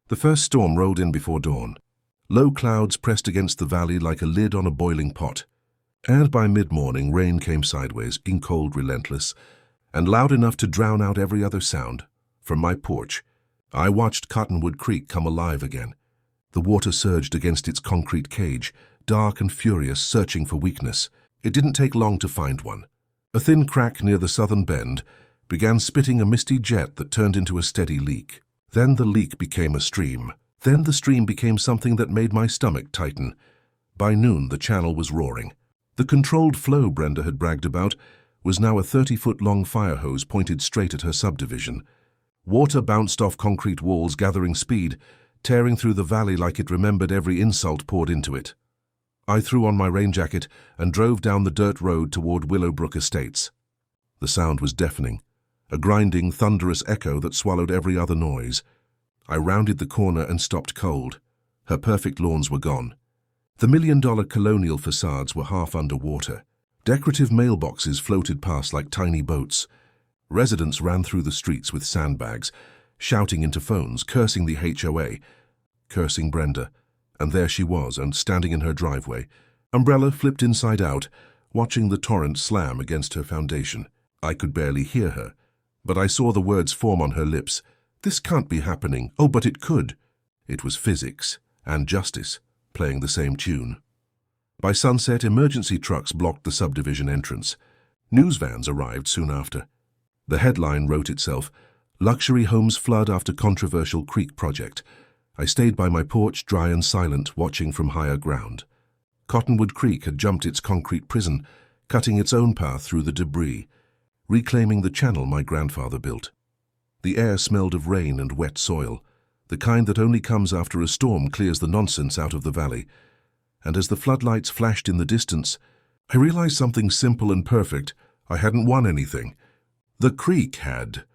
The first storm rolled in before dawn. Low clouds pressed against the valley like a lid on a boiling pot. And by mid-morning, rain came sideways, ink-cold, relentless, and loud enough to drown out every other sound. From my porch, I watched Cottonwood Creek come alive again. The water surged against its concrete cage, dark and furious, searching for weakness. It didn't take long to find one. A thin crack near the southern bend began spitting a misty jet that turned into a steady leak. Then the leak became a stream. Then the stream became something that made my stomach tighten. By noon, the channel was roaring. The controlled flow Brenda had bragged about was now a 30-foot-long fire hose pointed straight at her subdivision. Water bounced off concrete walls, gathering speed, tearing through the valley like it remembered every insult poured into it. I threw on my rain jacket and drove down the dirt road toward Willowbrook Estates. The sound was deafening, a grinding, thunderous echo that swallowed every other noise. I rounded the corner and stopped cold. Her perfect lawns were gone. The million-dollar colonial facades were half under water. Decorative mailboxes floated past like tiny boats. Residents ran through the streets with sandbags, shouting into phones, cursing the HOA, cursing Brenda. And there she was, and standing in her driveway, umbrella flipped inside out, watching the torrent slam against her foundation. I could barely hear her, but I saw the words form on her lips. This can't be happening. Oh, but it could. It was physics and justice playing the same tune. By sunset, emergency trucks blocked the subdivision entrance. News vans arrived soon after. The headline wrote itself, "Luxury Homes Flood After Controversial Creek Project." I stayed by my porch, dry and silent, watching from higher ground. Cottonwood Creek had jumped its concrete prison, cutting its own path through the debris, reclaiming the channel my grandfather built. The air smelled of rain and wet soil, the kind that only comes after a storm clears the nonsense out of the valley. And as the floodlights flashed in the distance, I realized something simple and perfect. I hadn't won anything. The creek had.